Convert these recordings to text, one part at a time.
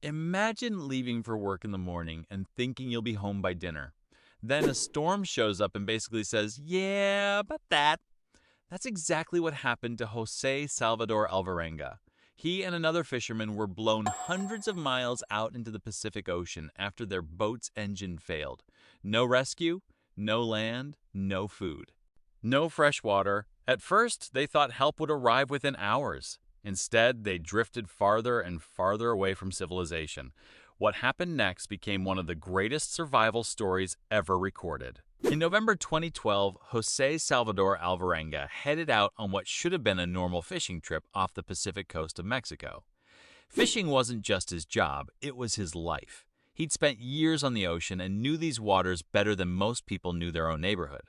Imagine leaving for work in the morning and thinking you'll be home by dinner. Then a storm shows up and basically says, "Yeah, but that." That's exactly what happened to José Salvador Alvarenga. He and another fisherman were blown hundreds of miles out into the Pacific Ocean after their boat's engine failed. No rescue, no land, no food. No fresh water. At first, they thought help would arrive within hours. Instead, they drifted farther and farther away from civilization. What happened next became one of the greatest survival stories ever recorded. In November 2012, José Salvador Alvarenga headed out on what should have been a normal fishing trip off the Pacific coast of Mexico. Fishing wasn't just his job, it was his life. He'd spent years on the ocean and knew these waters better than most people knew their own neighborhood.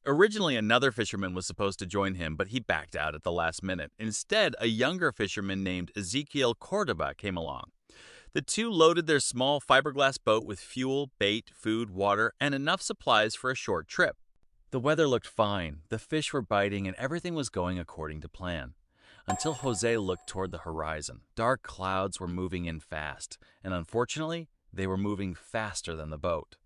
Originally, another fisherman was supposed to join him, but he backed out at the last minute. Instead, a younger fisherman named Ezequiel Cordoba came along. The two loaded their small fiberglass boat with fuel, bait, food, water, and enough supplies for a short trip. The weather looked fine, the fish were biting, and everything was going according to plan. Until Jose looked toward the horizon. Dark clouds were moving in fast, and unfortunately, they were moving faster than the boat.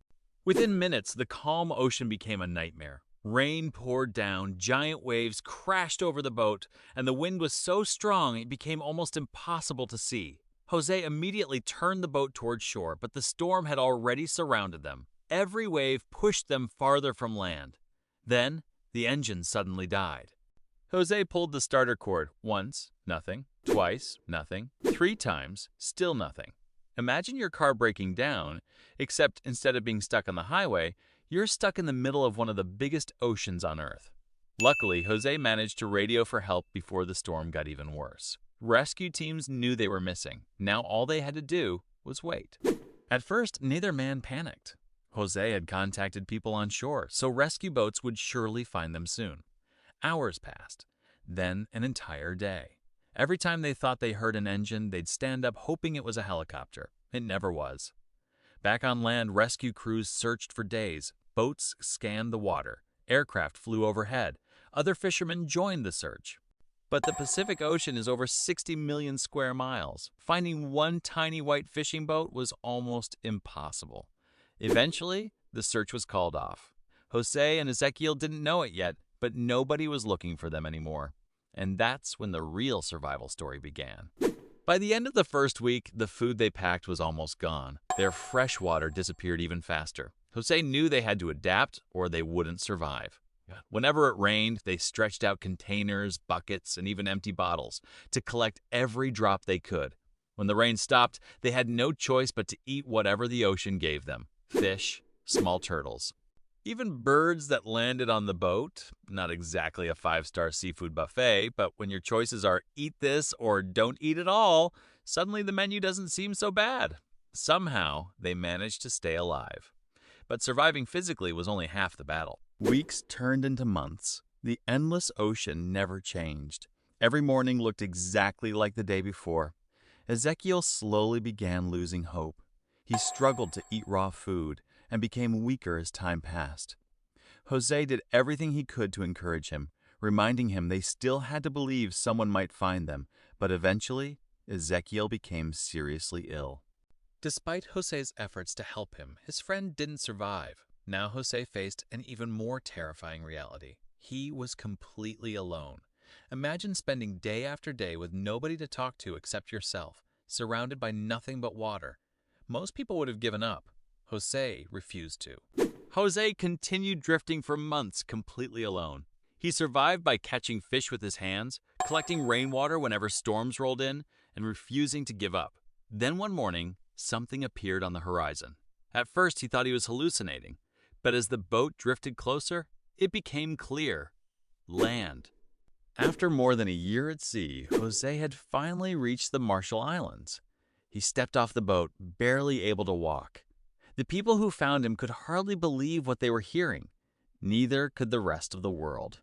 Within minutes, the calm ocean became a nightmare. Rain poured down, giant waves crashed over the boat, and the wind was so strong it became almost impossible to see. Jose immediately turned the boat toward shore, but the storm had already surrounded them. Every wave pushed them farther from land. Then, the engine suddenly died. Jose pulled the starter cord once, nothing, twice, nothing, 3 times, still nothing. Imagine your car breaking down, except instead of being stuck on the highway, you're stuck in the middle of one of the biggest oceans on Earth. Luckily, Jose managed to radio for help before the storm got even worse. Rescue teams knew they were missing. Now all they had to do was wait. At first, neither man panicked. Jose had contacted people on shore, so rescue boats would surely find them soon. Hours passed, then an entire day. Every time they thought they heard an engine, they'd stand up hoping it was a helicopter. It never was. Back on land, rescue crews searched for days. Boats scanned the water. Aircraft flew overhead. Other fishermen joined the search. But the Pacific Ocean is over 60 million square miles. Finding one tiny white fishing boat was almost impossible. Eventually, the search was called off. Jose and Ezequiel didn't know it yet, but nobody was looking for them anymore. And that's when the real survival story began. By the end of the first week, the food they packed was almost gone. Their fresh water disappeared even faster. Jose knew they had to adapt or they wouldn't survive. Whenever it rained, they stretched out containers, buckets, and even empty bottles to collect every drop they could. When the rain stopped, they had no choice but to eat whatever the ocean gave them: fish, small turtles. Even birds that landed on the boat, not exactly a 5-star seafood buffet, but when your choices are eat this or don't eat at all, suddenly the menu doesn't seem so bad. Somehow, they managed to stay alive. But surviving physically was only half the battle. Weeks turned into months. The endless ocean never changed. Every morning looked exactly like the day before. Ezequiel slowly began losing hope. He struggled to eat raw food and became weaker as time passed. Jose did everything he could to encourage him, reminding him they still had to believe someone might find them, but eventually, Ezequiel became seriously ill. Despite Jose's efforts to help him, his friend didn't survive. Now Jose faced an even more terrifying reality. He was completely alone. Imagine spending day after day with nobody to talk to except yourself, surrounded by nothing but water. Most people would have given up. Jose refused to. Jose continued drifting for months completely alone. He survived by catching fish with his hands, collecting rainwater whenever storms rolled in, and refusing to give up. Then one morning, something appeared on the horizon. At first, he thought he was hallucinating, but as the boat drifted closer, it became clear: land. After more than a year at sea, Jose had finally reached the Marshall Islands. He stepped off the boat, barely able to walk. The people who found him could hardly believe what they were hearing. Neither could the rest of the world.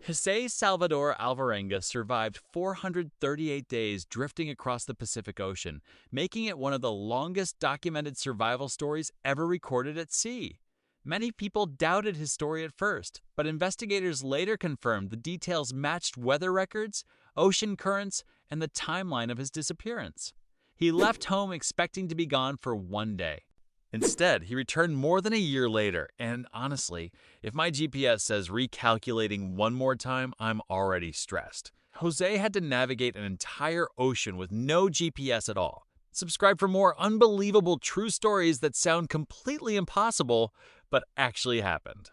José Salvador Alvarenga survived 438 days drifting across the Pacific Ocean, making it one of the longest documented survival stories ever recorded at sea. Many people doubted his story at first, but investigators later confirmed the details matched weather records, ocean currents, and the timeline of his disappearance. He left home expecting to be gone for one day. Instead, he returned more than a year later, and honestly, if my GPS says recalculating one more time, I'm already stressed. Jose had to navigate an entire ocean with no GPS at all. Subscribe for more unbelievable true stories that sound completely impossible, but actually happened.